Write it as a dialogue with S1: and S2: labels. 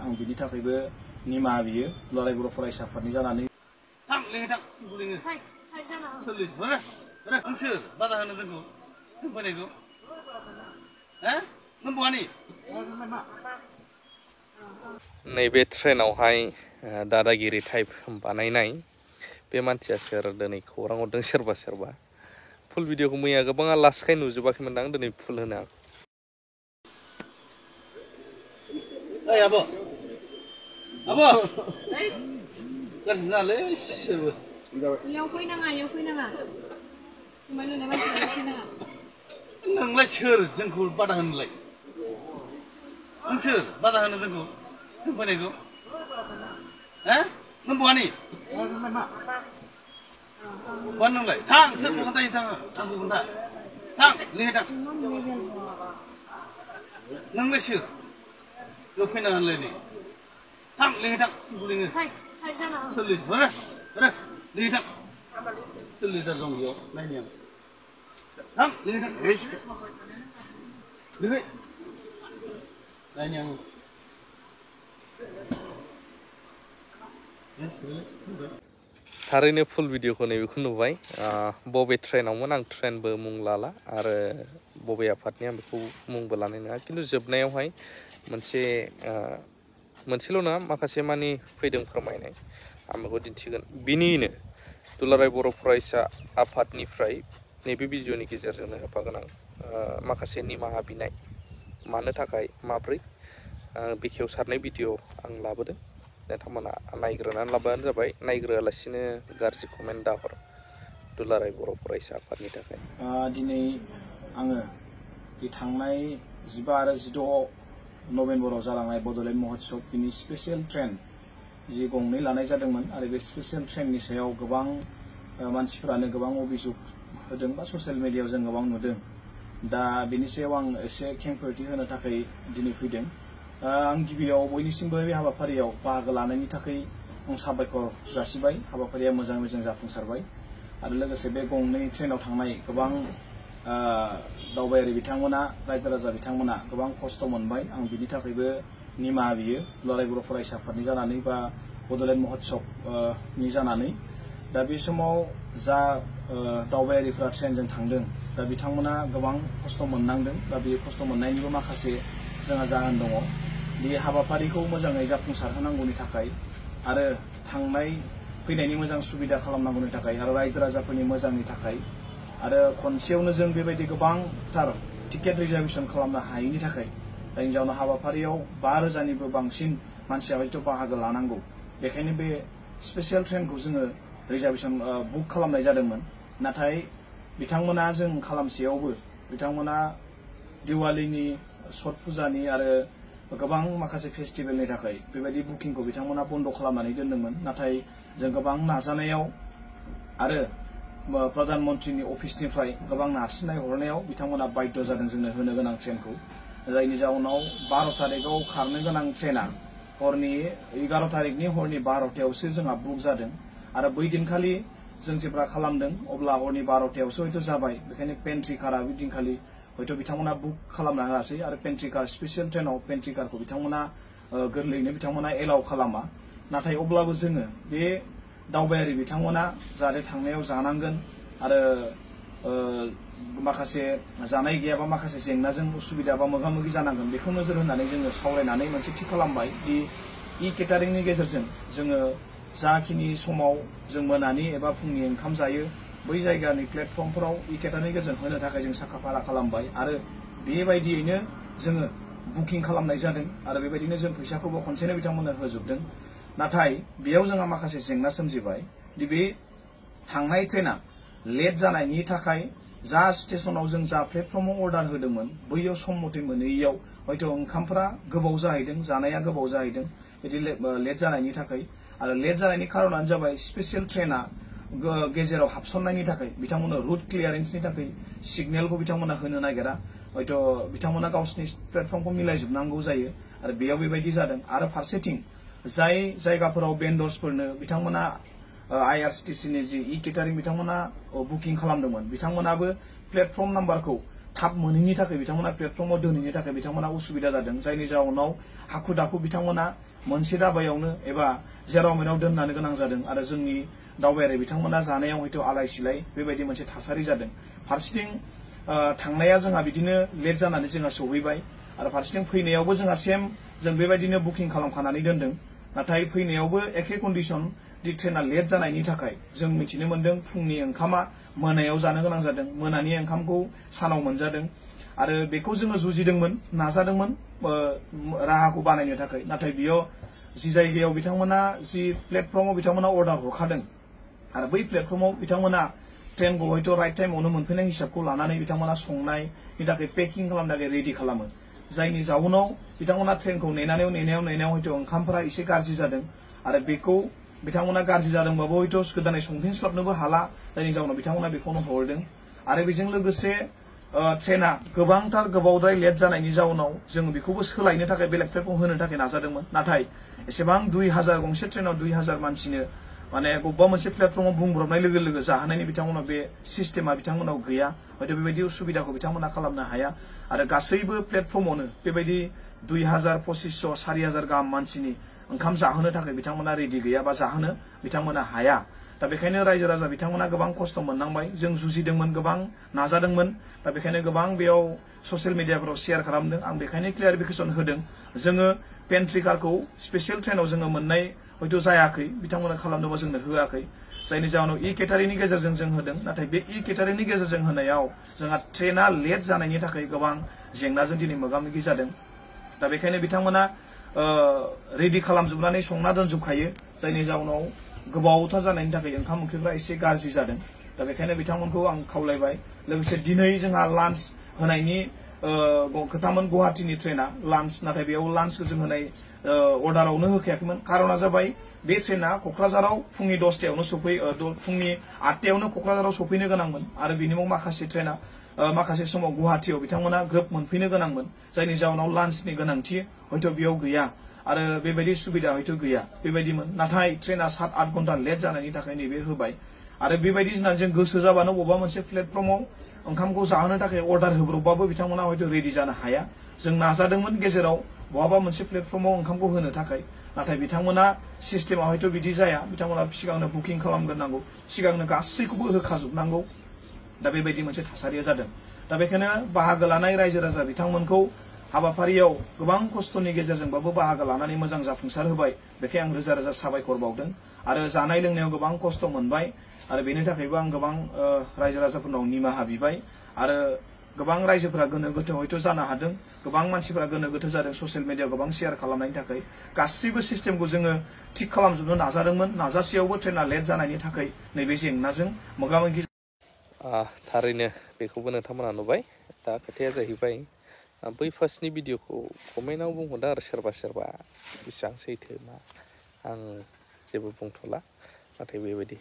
S1: आं बिनि थाखायबो निमाहा बियो दुलाराय बर' फरायसा आफादनि जानानै
S2: बादा होनो जोंखौ जों फैनायखौ नों बहानि नैबे ट्रेनावहाय दादागिरि टाइप बानायनाय बे मानसिया सोर दिनै खौरां हरदों सोरबा सोरबा फुल भिडिअखौ मैया गोबाङा लास्टखाय नुजोबाखैमोन आं दिनै फुल होनो आं ओइ आब' गाज्रि नालै सोरबो
S3: इयाव फैनाङा नुनाय मानसिया फैनाङा
S2: नोंलाय सोर जोंखौ बादा होनोलाय नों सोर बादा होनो जोंखौ जों फैनायखौ नों बहानि बहा नोंलाय थां सोरखौ खोन्थायो थाङो आंखौ खोन्था थां लिंहै थां नोंलाय सोर बेयाव फैनाङा होनलाय नै थां लिंहै थां सोरखौ लिङो सोर लिंहै थां सोर लिडार दं बेयाव नायनि आं थां लिंहै थां लिंहै नायनि आं थारैनो फुल भिडिअखौ नैबेखौ नुबाय बबे ट्रेनावमोन आं ट्रेनबो मुं लाला आरो बबे आफादनि आं बेखौ मुंबो लानाय नङा खिन्थु जोबनायावहाय मोनसेल' नङा माखासे मानि फैदों फोरमायनाय आं बेखौ दिन्थिगोन बिनिनो दुलाराय बर' फरायसा आफादनिफ्राय नैबे भिडिअनि गेजेरजोंनो होफागोन आं माखासे निमाहा बिनाय मानो थाखाय माब्रै बेखेवसारनाय भिडिअ आं लाबोदों नोंथांमोना नायग्रोनानै लाबानो जाबाय नायग्रोआलासिनो गाज्रि कमेन्ट दाहर दुलाराय बर' फरायसा आफादनि थाखाय
S1: दिनै आङो बे थांनाय 15 आरो 16 नभेम्बराव जालांनाय बड'लेण्ड महोत्सव बिनि स्पेसियेल ट्रेन जि गंनै लानाय जादोंमोन आरो बे स्पेसियेल ट्रेननि सायाव गोबां मानसिफोरानो गोबां अभियोग होदों बा ससियेल मिडियायाव जों गोबां नुदों दा बेनि सायाव आं एसे खेंफोरथि होनो थाखाय दिनै फैदों आं गिबियाव बयनिसिमबो बे हाबाफारियाव बाहागो लानायनि थाखाय आं साबायखर जासिबाय हाबाफारिया मोजां जाफुंसारबाय आरो लोगोसे बे गंनै ट्रेनाव थांनाय गोबां दावबायारि बिथांमोना रायजो राजा बिथांमोना गोबां खस्थ' मोनबाय आं बिनि थाखायबो निमाहा बियो दुलाराय बर' फरायसा आफादनि जानानै बा बड'लेण्ड महोत्सवनि जानानै दा बे समाव जा दावबायारिफ्रा ट्रेनजों थांदों दा बिथांमोना गोबां खस्थ' मोननांदों दा बे खस्थ' मोननायनिबो माखासे जोंहा जाहोन दङ बे हाबाफारिखौ मोजाङै जाफुंसारहोनांगौनि थाखाय आरो थांनाय फैनायनि मोजां सुबिदा खालामनांगौनि थाखाय आरो रायजो राजाफोरनि मोजांनि थाखाय आरो खनसेयावनो जों बेबायदि गोबांथार टिकेट रिजार्भेसन खालामनो हायैनि थाखाय जायनि जाउनाव हाबाफारियाव 5,000निबो बांसिन मानसिया हयथ' बाहागो लानांगौ बेखायनो बे स्पेसियेल ट्रेनखौ जोङो रिजार्भेसन बुक खालामनाय जादोंमोन नाथाय बिथांमोना जों खालामसेयावबो बिथांमोना दिवालीनि छठ फुजानि आरो गोबां माखासे फेस्टिभेलनि थाखाय बेबायदि बुकिंखौ बिथांमोना बन्द' खालामनानै दोनदोंमोन नाथाय जों गोबां नाजानायाव आरो प्रधान मन्त्रीनि अफिसनिफ्राय गोबां नारसिननाय हरनायाव बिथांमोना बाध्य जादों जोंनो होनो गोनां ट्रेनखौ जायनि जाउनाव 12 तारिखआव खारनो गोनां ट्रेना हरनि 11 तारिखनि हरनि 12थायावसो जोंहा बुक जादों आरो बै दिनखालि जों जेब्ला खालामदों अब्ला हरनि 12थायावसो हयथ' जाबाय बेखायनो पेन्ट्रि कारआ बे दिनखालि हयथ' बिथांमोना बुक खालामनो होआसै आरो पेन्ट्रि कार स्पेसियेल ट्रेनाव पेन्ट्रि कारखौ बिथांमोना गोरलैयैनो बिथांमोना एलाउ खालामा नाथाय अब्लाबो जोङो बे दावबायारि बिथांमोना जाहाथे थांनायाव जानांगोन आरो माखासे जानाय गैयाबा माखासे जेंनाजों उसुबिदा बा मोगा मोगि जानांगोन बेखौ नोजोर होनानै जोङो सावरायनानै मोनसे थि खालामबाय दि केटारिंनि गेजेरजों जोङो जाखिनि समाव जों मोनानि एबा फुंनि ओंखाम जायो बै जायगानि प्लेटफर्मफोराव केटारिंनि गेजेरजों होनो थाखाय जों साखाफारा खालामबाय आरो बेबायदियैनो जोङो बुकिं खालामनाय जादों आरो बेबायदिनो जों फैसाखौबो खनसेनो बिथांमोननो होजोबदों नाथाय बेयाव जोंहा माखासे जेंना सोमजिबाय दि बे थांनाय ट्रेना लेट जानायनि थाखाय जा स्टेशनाव जों जा प्लेटफर्माव अर्डार होदोंमोन बैयाव सम मथे मोनैयाव हयथ' ओंखामफ्रा गोबाव जाहैदों जानाया गोबाव जाहैदों बिदि लेट जानायनि थाखाय आरो लेट जानायनि खारनानो जाबाय स्पेसियेल ट्रेना गेजेराव हाबसननायनि थाखाय बिथांमोना रुट क्लियारेन्सनि थाखाय सिगनेलखौ बिथांमोना होनो नागिरा हयथ' बिथांमोना गावसिनि प्लेटफर्मखौ मिलायजोबनांगौ जायो आरो बेयाव बेबायदि जादों आरो फारसेथिं जाय जायगाफोराव बेन्डर्सफोरनो बिथांमोना आईआरसीटीसीनि जि केटारिं बिथांमोना बुकिं खालामदोंमोन बिथांमोनाबो प्लेटफर्म नाम्बारखौ थाब मोनैनि थाखाय बिथांमोना प्लेटफर्माव दोनहैनो थाखाय बिथांमोना उसुबिदा जादों जायनि जाउनाव हाखु दाखु बिथांमोना मोनसे दाबायावनो एबा जेराव मेराव दोननो गोनां जादों आरो जोंनि दावबायारि बिथांमोना जानायाव हयथ' आलाय सिलाय बेबायदि मोनसे थासारि जादों। फारसेथिं थांनाया जोंहा बिदिनो लेट जानानै जोंहा सौहैबाय आरो फारसेथिं फैनायावबो जोंहा सेम जों बेबायदिनो बुकिं खालामखानानै दोनदों। नाथाय फैनायावबो एखे कन्डिसन दि ट्रेना लेट जानायनि थाखाय जों मिथिनो मोन्दों फुंनि ओंखामा मोनायाव जानो गोनां जादों, मोनानि ओंखामखौ सानाव मोनजादों आरो बेखौ जोङो जुजिदोंमोन, नाजादोंमोन राहाखौ बानायनो थाखाय। नाथाय बेयाव जि जायगायाव बिथांमोना जि प्लेटफर्माव बिथांमोना अर्डार हरखादों आरो बै प्लेटफर्माव बिथांमोना ट्रेनखौ हयथ' राइट टाइमावनो मोनफैनाय हिसाबखौ लानानै बिथांमोना संनायनि थाखाय पेकिं खालामनो थाखाय रेडि खालामो। जायनि जाउनाव बिथांमोना ट्रेनखौ नेनायाव हयथ' ओंखामफोरा एसे गाज्रि जादों आरो बेखौ बिथांमोना गाज्रि जादोंबाबो हयथ' गोदानै संफिनस्लाबनोबो हाला, जायनि जाउनाव बिथांमोना बेखौनो हरदों। आरो बेजों लोगोसे ट्रेना गोबांथार गोबावद्राय लेट जानायनि जाउनाव जों बेखौबो सोलायनो थाखाय बेलेग प्लेटफर्म होनो थाखाय नाजादोंमोन। नाथाय एसेबां 2000 गंसे ट्रेनाव 2000 मानसिनो माने बबेबा मोनसे प्लेटफर्माव बुंब्रबनाय लोगो लोगो जाहोनायनि बिथांमोनाव बे सिस्टेमा बिथांमोनाव गैया, हयथ' बेबायदि उसुबिदाखौ बिथांमोना खालामनो हाया आरो गासैबो प्लेटफर्मावनो बेबायदि 2000, 2500, 4000 गाहाम मानसिनि ओंखाम जाहोनो थाखाय बिथांमोना रेडि गैया बा जाहोनो बिथांमोना हाया। दा बेखायनो रायजो राजा बिथांमोना गोबां खस्थ' मोननांबाय। जों जुजिदोंमोन, गोबां नाजादोंमोन। दा बेखायनो गोबां बेयाव ससियेल मिडियाफोराव शेयार खालामदों। आं बेखायनो क्लियारिफिकेसन होदों, जोङो पेन्ट्रि कारखौ स्पेसियेल ट्रेनाव जोङो मोननाय हयथ' जायाखै, बिथांमोना खालामनोबा जोंनो होआखै। जायनि जाहोनाव केटारिंनि गेजेरजों जों होदों। नाथाय बे केटारिंनि गेजेरजों होनायाव जोंहा ट्रेना लेट जानायनि थाखाय गोबां जेंनाजों दिनै मोगा मोगि जादों। दा बेखायनो बिथांमोना रेडि खालामजोबनानै संना दोनजोबखायो, जायनि जाउनाव गोबावथार जानायनि थाखाय ओंखाम ओंख्रिफ्रा एसे गाज्रि जादों। दा बेखायनो बिथांमोनखौ आं खावलायबाय। लोगोसे दिनै जोंहा लान्च होनायनि खोथामोन गुवाहाटीनि ट्रेना लान्च, नाथाय बेयाव लान्चखौ जों होनाय अर्डारावनो होखायाखैमोन। कारना जाबाय बे ट्रेना क'क्राझाराव फुंनि 10टायावनो फुंनि 8टायावनो क'क्राझाराव सफैनो गोनांमोन आरो बिनि उनाव माखासे ट्रेना माखासे समाव गुवाहाटीयाव बिथांमोना ग्रोब मोनफैनो गोनांमोन, जायनि जाउनाव लान्चनि गोनांथि हयथ' बेयाव गैया आरो बेबायदि सुबिदा हयथ' गैया बेबायदिमोन। नाथाय ट्रेना 7-8 घन्टा लेट जानायनि थाखाय नैबे होबाय आरो बेबायदि होननानै जों गोसो जाबानो बबेबा मोनसे प्लेटफर्माव ओंखामखौ जाहोनो थाखाय अर्डार होब्रबबाबो बिथांमोना हयथ' रेडि जानो हाया। जों नाजादोंमोन गेजेराव बहाबा मोनसे प्लेटफर्माव ओंखामखौ होनो थाखाय, नाथाय बिथांमोना सिस्टेमा हयथ' बिदि जाया। बिथांमोना सिगांनो बुकिं खालामग्रोनांगौ, सिगांनो गासैखौबो होखाजोबनांगौ। दा बेबायदि मोनसे थासारिया जादों। दा बेखायनो बाहागो लानाय रायजो राजा बिथांमोनखौ हाबाफारियाव गोबां खस्थ'नि गेजेरजोंबाबो बाहागो लानानै मोजां जाफुंसार होबाय। बेखाय आं रोजा रोजा साबायखर बावदों आरो जानाय लोंनायाव गोबां खस्थ' मोनबाय आरो बेनि थाखायबो आं गोबां रायजो राजाफोरनाव निमाहा बिबाय आरो गोबां रायजोफोरा गोनो गोथो हयथ' जानो हादों, गोबां मानसिफोरा गोनो गोथो जादों ससियेल मिडियायाव गोबां शेयार खालामनायनि थाखाय। गासैबो सिस्टेमखौ जोङो थिक खालामजोबनो नाजादोंमोन, नाजासेयावबो ट्रेना लेट जानायनि थाखाय नैबे जेंनाजों मोगा मोगि।
S2: थारैनो बेखौबो नोंथांमोना नुबाय। दा खोथाया जाहैबाय बै फार्स्टनि भिडिअखौ कमेन्टआव बुंहरदों आरो सोरबा बेसेबां सैथो मा आं जेबो बुंथ'ला, नाथाय बेबायदि